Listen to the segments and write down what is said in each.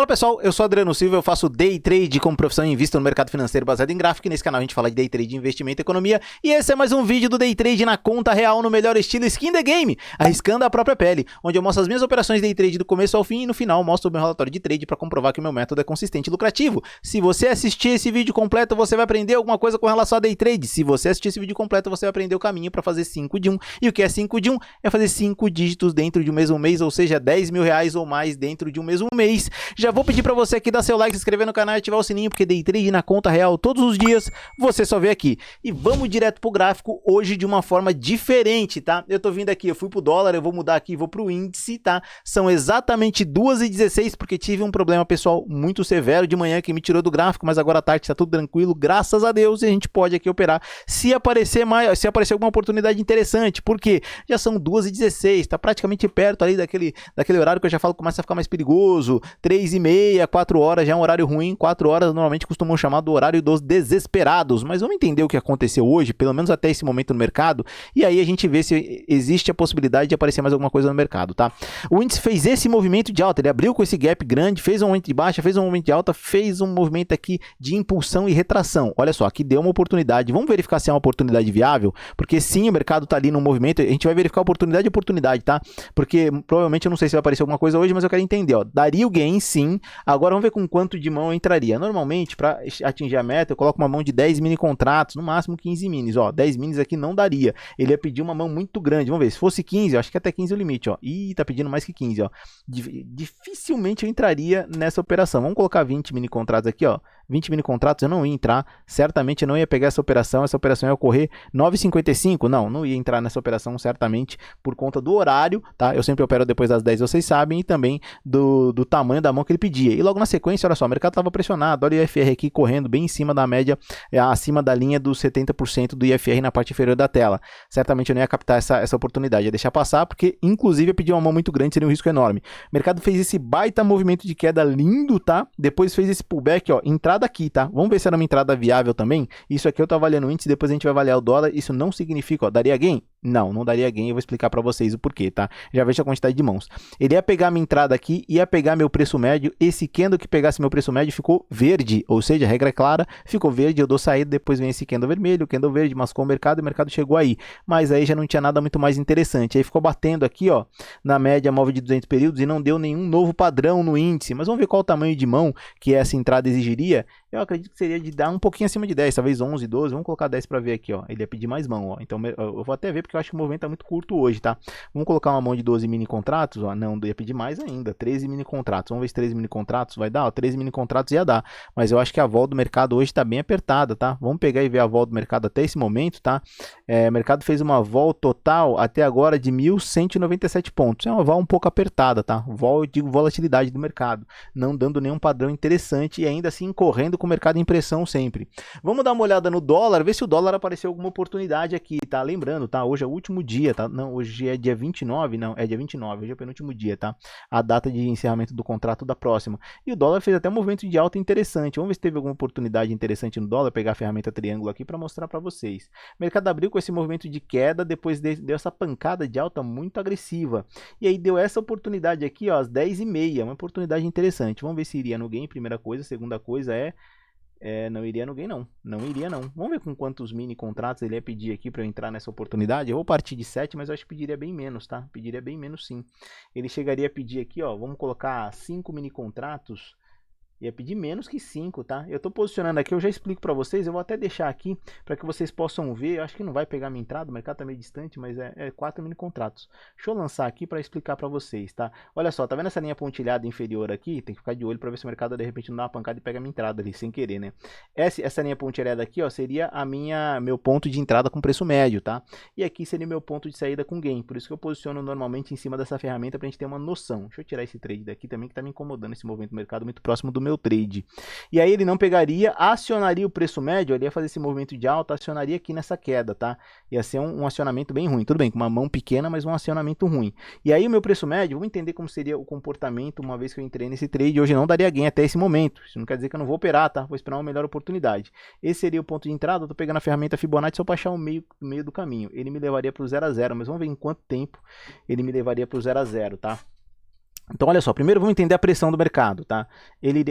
Fala pessoal, eu sou Adriano Silva, eu faço Day Trade como profissão e invisto no mercado financeiro baseado em gráfico, e nesse canal a gente fala de Day Trade, investimento e economia, e esse é mais um vídeo do Day Trade na conta real no melhor estilo Skin the Game, arriscando a própria pele, onde eu mostro as minhas operações Day Trade do começo ao fim e no final mostro o meu relatório de trade para comprovar que o meu método é consistente e lucrativo. Se você assistir esse vídeo completo, você vai aprender alguma coisa com relação a Day Trade. Se você assistir esse vídeo completo, você vai aprender o caminho para fazer 5 de 1, e o que é 5 de 1? É fazer 5 dígitos dentro de um mesmo mês, ou seja, 10 mil reais ou mais dentro de um mesmo mês. Já vou pedir para você aqui dar seu like, se inscrever no canal e ativar o sininho, porque Day Trade na conta real todos os dias, você só vê aqui. E vamos direto pro gráfico hoje de uma forma diferente, tá? Eu tô vindo aqui, eu fui pro dólar, eu vou mudar aqui, vou pro índice, tá? São exatamente 2h16, porque tive um problema pessoal muito severo de manhã que me tirou do gráfico, mas agora à tarde tá tudo tranquilo, graças a Deus, e a gente pode aqui operar se aparecer alguma oportunidade interessante, porque já são 2h16, tá praticamente perto ali daquele horário que eu já falo que começa a ficar mais perigoso, 3h30, 4 horas já é um horário ruim, 4 horas normalmente costumam chamar do horário dos desesperados, mas vamos entender o que aconteceu hoje, pelo menos até esse momento no mercado, e aí a gente vê se existe a possibilidade de aparecer mais alguma coisa no mercado, tá? O índice fez esse movimento de alta, ele abriu com esse gap grande, fez um movimento de baixa, fez um movimento de alta, fez um movimento aqui de impulsão e retração. Olha só, aqui deu uma oportunidade, vamos verificar se é uma oportunidade viável, porque sim, o mercado tá ali no movimento, a gente vai verificar oportunidade, tá? Porque provavelmente eu não sei se vai aparecer alguma coisa hoje, mas eu quero entender, ó, daria o gain sim. Agora vamos ver com quanto de mão eu entraria. Normalmente, para atingir a meta, eu coloco uma mão de 10 mini contratos, no máximo 15 minis. Ó, 10 minis aqui não daria. Ele ia pedir uma mão muito grande. Vamos ver, se fosse 15, eu acho que até 15 é o limite. Ó. Ih, tá pedindo mais que 15. Ó. Dificilmente eu entraria nessa operação. Vamos colocar 20 mini contratos aqui. Ó. 20 mini contratos eu não ia entrar. Certamente eu não ia pegar essa operação. Essa operação ia ocorrer 9h55. Não ia entrar nessa operação certamente por conta do horário. Tá? Eu sempre opero depois das 10, vocês sabem. E também do tamanho da mão que ele pedia. E logo na sequência, olha só, o mercado estava pressionado, olha o IFR aqui correndo bem em cima da média, acima da linha dos 70% do IFR na parte inferior da tela. Certamente eu não ia captar essa oportunidade, ia deixar passar, porque inclusive eu pedi uma mão muito grande, seria um risco enorme. O mercado fez esse baita movimento de queda lindo, tá? Depois fez esse pullback, ó, entrada aqui, tá? Vamos ver se era uma entrada viável também. Isso aqui eu tô avaliando o índice, depois a gente vai avaliar o dólar. Isso não significa, ó, daria gain? Não daria gain, eu vou explicar para vocês o porquê, tá? Já veja a quantidade de mãos. Ele ia pegar minha entrada aqui, ia pegar meu preço médio, esse candle que pegasse meu preço médio ficou verde, ou seja, a regra é clara, ficou verde, eu dou saída, depois vem esse candle vermelho, o candle verde, mascou o mercado e o mercado chegou aí, mas aí já não tinha nada muito mais interessante, aí ficou batendo aqui, ó, na média móvel de 200 períodos e não deu nenhum novo padrão no índice, mas vamos ver qual o tamanho de mão que essa entrada exigiria. Eu acredito que seria de dar um pouquinho acima de 10, talvez 11, 12, vamos colocar 10 para ver aqui, ó, ele ia pedir mais mão, ó, então eu vou até ver porque eu acho que o movimento tá muito curto hoje, tá? Vamos colocar uma mão de 12 mini contratos, ó, não, ia pedir mais ainda, 13 mini contratos, vamos ver se 13 mini contratos vai dar, ó, 13 mini contratos ia dar, mas eu acho que a vol do mercado hoje tá bem apertada, tá? Vamos pegar e ver a vol do mercado até esse momento, tá? O mercado fez uma vol total até agora de 1.197 pontos, é uma vol um pouco apertada, tá? Vol, eu digo volatilidade do mercado, não dando nenhum padrão interessante e ainda assim correndo com o mercado em pressão sempre. Vamos dar uma olhada no dólar, ver se o dólar apareceu alguma oportunidade aqui, tá? Lembrando, tá? Hoje é o último dia, tá? Não, hoje é dia 29, não, é dia 29, hoje é o penúltimo dia, tá? A data de encerramento do contrato da próxima. E o dólar fez até um movimento de alta interessante. Vamos ver se teve alguma oportunidade interessante no dólar, pegar a ferramenta triângulo aqui para mostrar para vocês. O mercado abriu com esse movimento de queda, depois deu essa pancada de alta muito agressiva. E aí deu essa oportunidade aqui, ó, às 10h30, uma oportunidade interessante. Vamos ver se iria no gain, primeira coisa. Segunda coisa não iria no gain, não iria não. Vamos ver com quantos mini contratos ele ia pedir aqui para eu entrar nessa oportunidade. Eu vou partir de 7, mas eu acho que pediria bem menos, tá? Pediria bem menos sim. Ele chegaria a pedir aqui, ó, vamos colocar 5 mini contratos. Ia pedir menos que 5, tá? Eu tô posicionando aqui, eu já explico para vocês, eu vou até deixar aqui para que vocês possam ver. Eu acho que não vai pegar minha entrada, o mercado tá meio distante, mas é 4 mini contratos. Deixa eu lançar aqui para explicar para vocês, tá? Olha só, tá vendo essa linha pontilhada inferior aqui? Tem que ficar de olho para ver se o mercado de repente não dá uma pancada e pega minha entrada ali, sem querer, né? Essa linha pontilhada aqui, ó, seria meu ponto de entrada com preço médio, tá? E aqui seria meu ponto de saída com gain, por isso que eu posiciono normalmente em cima dessa ferramenta pra gente ter uma noção. Deixa eu tirar esse trade daqui também, que tá me incomodando esse movimento do mercado muito próximo do meu trade. E aí ele não pegaria, acionaria o preço médio, ele ia fazer esse movimento de alta, acionaria aqui nessa queda, tá? Ia ser um acionamento bem ruim, tudo bem, com uma mão pequena, mas um acionamento ruim. E aí o meu preço médio, vamos entender como seria o comportamento uma vez que eu entrei nesse trade, hoje não daria gain até esse momento, isso não quer dizer que eu não vou operar, tá? Vou esperar uma melhor oportunidade. Esse seria o ponto de entrada, eu tô pegando a ferramenta Fibonacci só para achar o meio do caminho. Ele me levaria para o 0 a 0, mas vamos ver em quanto tempo ele me levaria para o 0 a 0, tá? Então, olha só, primeiro vamos entender a pressão do mercado, tá?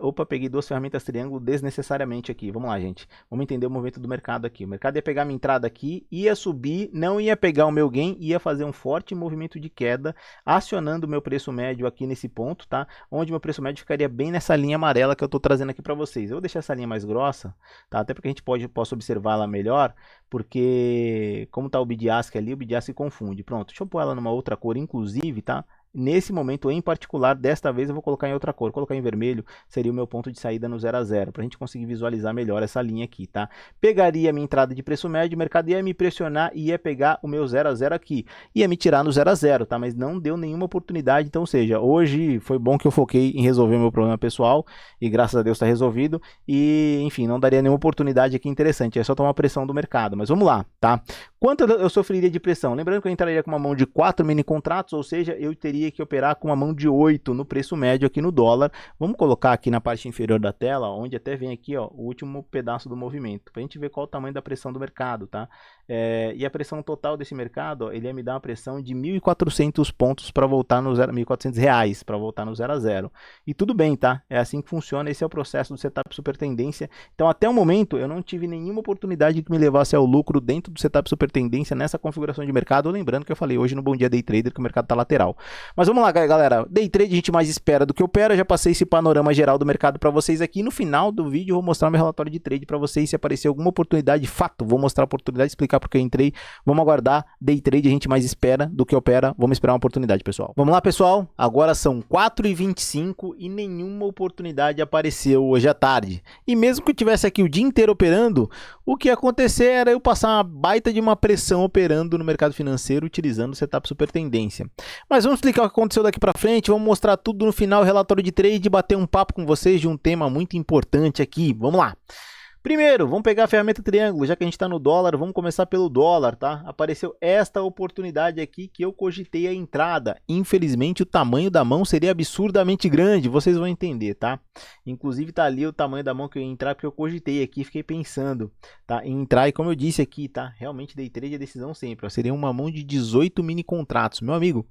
Opa, peguei duas ferramentas triângulo desnecessariamente aqui. Vamos lá, gente. Vamos entender o movimento do mercado aqui. O mercado ia pegar minha entrada aqui, ia subir, não ia pegar o meu gain, ia fazer um forte movimento de queda, acionando o meu preço médio aqui nesse ponto, tá? Onde meu preço médio ficaria bem nessa linha amarela que eu tô trazendo aqui para vocês. Eu vou deixar essa linha mais grossa, tá? Até porque a gente possa observá-la melhor, porque como tá o bid ask ali, o bid ask confunde. Pronto, deixa eu pôr ela numa outra cor, inclusive, tá? Nesse momento em particular, desta vez eu vou colocar em outra cor. Colocar em vermelho seria o meu ponto de saída no 0 a 0, para a gente conseguir visualizar melhor essa linha aqui, tá? Pegaria a minha entrada de preço médio, o mercado ia me pressionar e ia pegar o meu 0 a 0 aqui. Ia me tirar no 0 a 0, tá? Mas não deu nenhuma oportunidade, então, ou seja, hoje foi bom que eu foquei em resolver o meu problema pessoal e graças a Deus está resolvido e, enfim, não daria nenhuma oportunidade aqui interessante, é só tomar pressão do mercado, mas vamos lá, tá? Quanto eu sofreria de pressão? Lembrando que eu entraria com uma mão de 4 mini contratos, ou seja, eu teria que operar com uma mão de 8 no preço médio aqui no dólar. Vamos colocar aqui na parte inferior da tela, onde até vem aqui, ó, o último pedaço do movimento, para a gente ver qual o tamanho da pressão do mercado, tá? E a pressão total desse mercado, ó, ele ia me dar uma pressão de 1.400 pontos para voltar no 0, 1.400 reais para voltar no 0 a 0. E tudo bem, tá? É assim que funciona, esse é o processo do setup super tendência. Então, até o momento, eu não tive nenhuma oportunidade que me levasse ao lucro dentro do setup super tendência nessa configuração de mercado, lembrando que eu falei hoje no Bom Dia Day Trader que o mercado está lateral. Mas vamos lá, galera, Day Trade a gente mais espera do que opera, já passei esse panorama geral do mercado para vocês aqui, no final do vídeo eu vou mostrar meu relatório de trade para vocês, se aparecer alguma oportunidade, fato, vou mostrar a oportunidade, explicar porque eu entrei, vamos aguardar, Day Trade a gente mais espera do que opera, vamos esperar uma oportunidade, pessoal. Vamos lá, pessoal, agora são 4h25 e nenhuma oportunidade apareceu hoje à tarde, e mesmo que eu tivesse aqui o dia inteiro operando, o que ia acontecer era eu passar uma baita de uma pressão operando no mercado financeiro utilizando o setup super tendência. Mas vamos explicar o que aconteceu daqui para frente, vamos mostrar tudo no final, relatório de trade e bater um papo com vocês de um tema muito importante aqui. Vamos lá. Primeiro, vamos pegar a ferramenta triângulo, já que a gente está no dólar, vamos começar pelo dólar, tá? Apareceu esta oportunidade aqui que eu cogitei a entrada. Infelizmente, o tamanho da mão seria absurdamente grande, vocês vão entender, tá? Inclusive, tá ali o tamanho da mão que eu ia entrar, porque eu cogitei aqui, fiquei pensando, tá? Em entrar, e como eu disse aqui, tá? Realmente, day trade é decisão sempre, ó. Seria uma mão de 18 mini contratos. Meu amigo,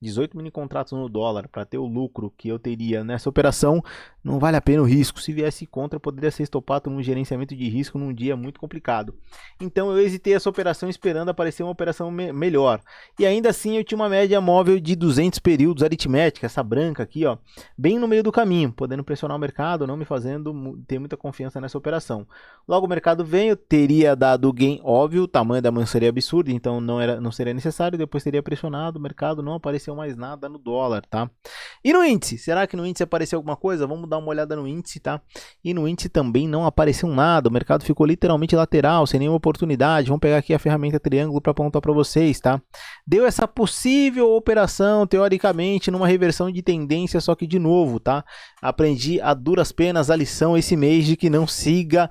18 mini contratos no dólar, para ter o lucro que eu teria nessa operação, não vale a pena o risco. Se viesse contra, poderia ser estopado num gerenciamento de risco num dia muito complicado. Então eu hesitei essa operação esperando aparecer uma operação melhor. E ainda assim eu tinha uma média móvel de 200 períodos aritmética, essa branca aqui, ó, bem no meio do caminho, podendo pressionar o mercado, não me fazendo ter muita confiança nessa operação. Logo o mercado veio, teria dado gain óbvio, o tamanho da mão seria absurdo, então não seria necessário, depois teria pressionado, o mercado não apareceu mais nada no dólar, tá? E no índice? Será que no índice apareceu alguma coisa? Vamos dar uma olhada no índice, tá? E no índice também não apareceu nada, o mercado ficou literalmente lateral, sem nenhuma oportunidade. Vamos pegar aqui a ferramenta triângulo para apontar para vocês, tá? Deu essa possível operação, teoricamente, numa reversão de tendência, só que de novo, tá? Aprendi a duras penas a lição esse mês de que não siga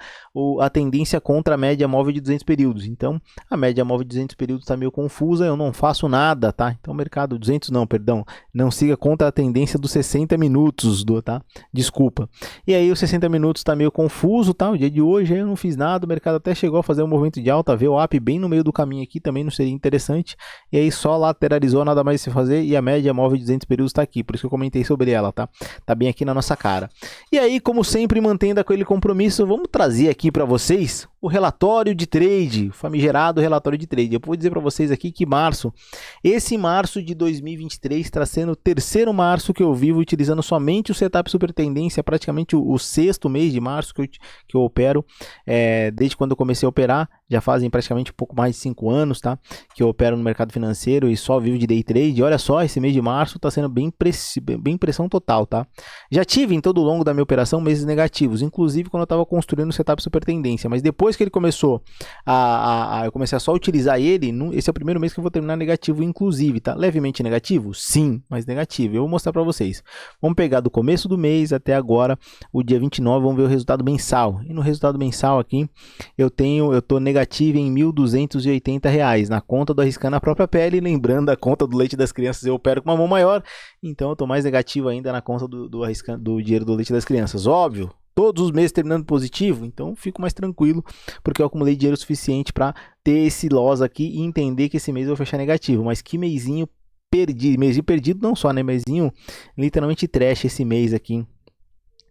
a tendência contra a média móvel de 200 períodos. Então, a média móvel de 200 períodos está meio confusa, eu não faço nada, tá? Então, o mercado 200 não, perdão, não siga contra a tendência dos 60 minutos, tá? Desculpa. E aí, os 60 minutos está meio confuso, tá? O dia de hoje eu não fiz nada, o mercado até chegou a fazer um movimento de alta, ver o up bem no meio do caminho aqui, também não seria interessante. E aí, só lateralizou, nada mais se fazer, e a média móvel de 200 períodos está aqui, por isso que eu comentei sobre ela, tá? Tá bem aqui na nossa cara. E aí, como sempre, mantendo aquele compromisso, vamos trazer aqui para vocês o relatório de trade, o famigerado relatório de trade. Eu vou dizer para vocês aqui que esse março de 2023 está sendo o terceiro março que eu vivo utilizando somente o setup super tendência, praticamente o sexto mês de março que eu opero, desde quando eu comecei a operar, já fazem praticamente um pouco mais de 5 anos, tá? Que eu opero no mercado financeiro e só vivo de day trade. E olha só, esse mês de março está sendo bem pressão total, tá? Já tive em todo o longo da minha operação meses negativos, inclusive quando eu estava construindo o setup super tendência, mas depois que ele começou eu comecei a só utilizar ele, esse é o primeiro mês que eu vou terminar negativo, inclusive, tá? Levemente negativo? Sim, mas negativo. Eu vou mostrar para vocês. Vamos pegar do começo do mês até agora, o dia 29, vamos ver o resultado mensal. E no resultado mensal aqui, eu tô negativo em R$ 1.280 na conta do Arriscando a Própria Pele, lembrando a conta do leite das crianças eu opero com uma mão maior, então eu tô mais negativo ainda na conta do dinheiro do leite das crianças, óbvio. Todos os meses terminando positivo, então fico mais tranquilo, porque eu acumulei dinheiro suficiente para ter esse loss aqui e entender que esse mês eu vou fechar negativo, mas que mêsinho perdido, mêsinho perdido não só, né, mêsinho literalmente trash esse mês aqui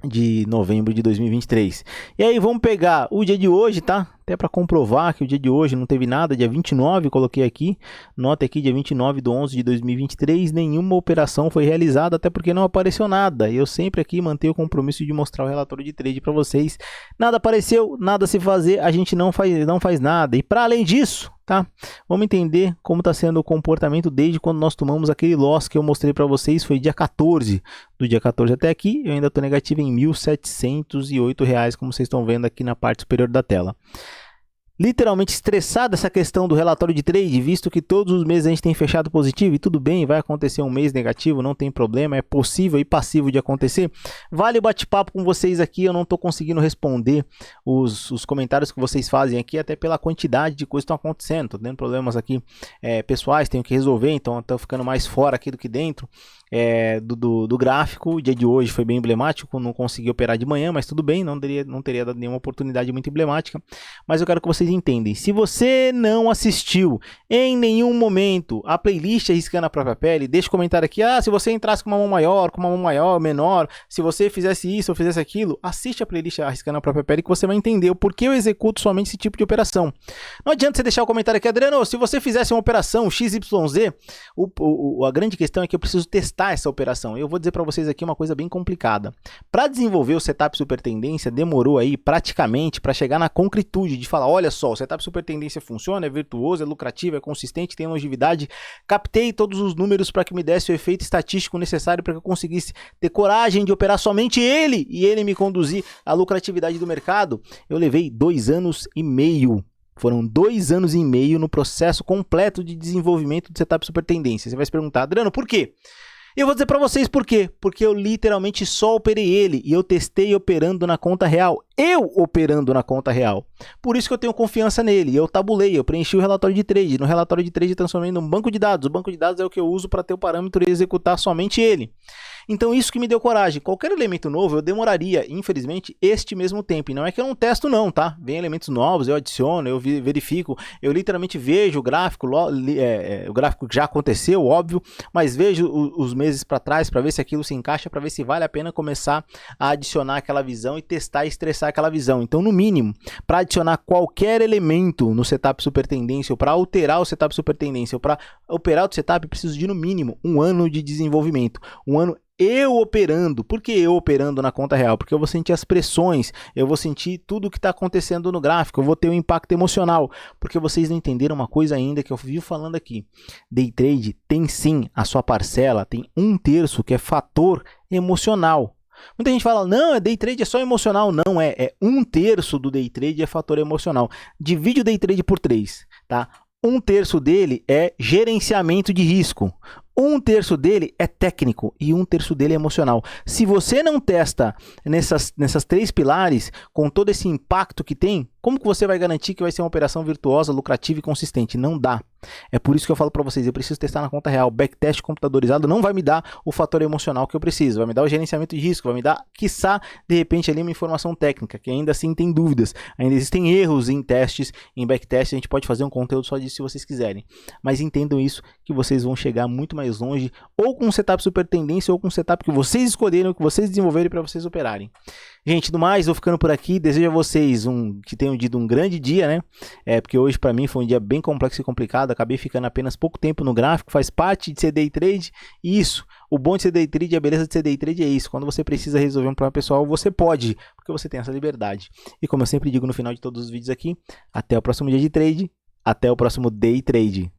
de novembro de 2023. E aí vamos pegar o dia de hoje, tá? Até para comprovar que o dia de hoje não teve nada, dia 29, coloquei aqui, nota aqui, dia 29/11 de 2023, nenhuma operação foi realizada, até porque não apareceu nada. Eu sempre aqui mantenho o compromisso de mostrar o relatório de trade para vocês. Nada apareceu, nada se fazer, a gente não faz nada. E para além disso, tá? Vamos entender como está sendo o comportamento desde quando nós tomamos aquele loss que eu mostrei para vocês, foi dia 14. Do dia 14 até aqui, eu ainda estou negativo em R$ 1.708, como vocês estão vendo aqui na parte superior da tela. Literalmente estressado essa questão do relatório de trade, visto que todos os meses a gente tem fechado positivo e tudo bem, vai acontecer um mês negativo, não tem problema, é possível e passivo de acontecer. Vale o bate-papo com vocês aqui, eu não estou conseguindo responder os comentários que vocês fazem aqui, até pela quantidade de coisas que estão acontecendo. Estou tendo problemas aqui pessoais, tenho que resolver, então estou ficando mais fora aqui do que dentro do gráfico. O dia de hoje foi bem emblemático, não consegui operar de manhã, mas tudo bem, não teria dado nenhuma oportunidade muito emblemática, mas eu quero que vocês entendem. Se você não assistiu em nenhum momento a playlist Arriscando a Própria Pele, deixa um comentário aqui, se você entrasse com uma mão maior, com uma mão maior, menor, se você fizesse isso ou fizesse aquilo, assiste a playlist Arriscando a Própria Pele que você vai entender o porquê eu executo somente esse tipo de operação. Não adianta você deixar o comentário aqui, Adriano, se você fizesse uma operação XYZ, a grande questão é que eu preciso testar essa operação. Eu vou dizer para vocês aqui uma coisa bem complicada. Para desenvolver o setup super tendência, demorou aí praticamente para chegar na concretude de falar, olha só, o setup super tendência funciona, é virtuoso, é lucrativo, é consistente, tem longevidade. Captei todos os números para que me desse o efeito estatístico necessário para que eu conseguisse ter coragem de operar somente ele e ele me conduzir à lucratividade do mercado. Eu levei 2 anos e meio. Foram 2 anos e meio no processo completo de desenvolvimento do setup super tendência. Você vai se perguntar, Adriano, por quê? Eu vou dizer para vocês por quê. Porque eu literalmente só operei ele e eu testei operando na conta real. Eu operando na conta real. Por isso que eu tenho confiança nele. Eu tabulei, eu preenchi o relatório de trade. No relatório de trade eu transformei num banco de dados. O banco de dados é o que eu uso para ter o parâmetro e executar somente ele. Então isso que me deu coragem. Qualquer elemento novo eu demoraria, infelizmente, este mesmo tempo. E não é que eu não testo não, tá? Vem elementos novos, eu adiciono, eu verifico, eu literalmente vejo o gráfico, o gráfico que já aconteceu, óbvio, mas vejo os meses para trás para ver se aquilo se encaixa, para ver se vale a pena começar a adicionar aquela visão e testar e estressar aquela visão. Então, no mínimo, para adicionar qualquer elemento no setup super tendência ou para alterar o setup super tendência ou para operar o setup, eu preciso de no mínimo 1 ano de desenvolvimento, 1 ano eu operando. Por que eu operando na conta real? Porque eu vou sentir as pressões, eu vou sentir tudo o que está acontecendo no gráfico, eu vou ter um impacto emocional, porque vocês não entenderam uma coisa ainda que eu vivo falando aqui. Day trade tem sim a sua parcela, tem 1/3 que é fator emocional. Muita gente fala, não, day trade é só emocional. Não, é 1/3 do day trade é fator emocional. Divide o day trade por 3, tá? 1/3 dele é gerenciamento de risco. 1/3 dele é técnico e 1/3 dele é emocional. Se você não testa nessas 3 pilares, com todo esse impacto que tem, como que você vai garantir que vai ser uma operação virtuosa, lucrativa e consistente? Não dá. É por isso que eu falo para vocês, eu preciso testar na conta real. Backtest computadorizado não vai me dar o fator emocional que eu preciso, vai me dar o gerenciamento de risco, vai me dar, quiçá, de repente, ali uma informação técnica, que ainda assim tem dúvidas. Ainda existem erros em testes, em backtest, a gente pode fazer um conteúdo só disso se vocês quiserem. Mas entendam isso, que vocês vão chegar muito mais longe, ou com um setup super tendência, ou com um setup que vocês escolheram, que vocês desenvolverem para vocês operarem. Gente, do mais, vou ficando por aqui. Desejo a vocês que tenham tido um grande dia, né? Porque hoje para mim foi um dia bem complexo e complicado. Acabei ficando apenas pouco tempo no gráfico. Faz parte de ser day trade. E isso, o bom de ser day trade, a beleza de ser day trade é isso. Quando você precisa resolver um problema pessoal, você pode, porque você tem essa liberdade. E como eu sempre digo no final de todos os vídeos aqui, até o próximo dia de trade, até o próximo day trade.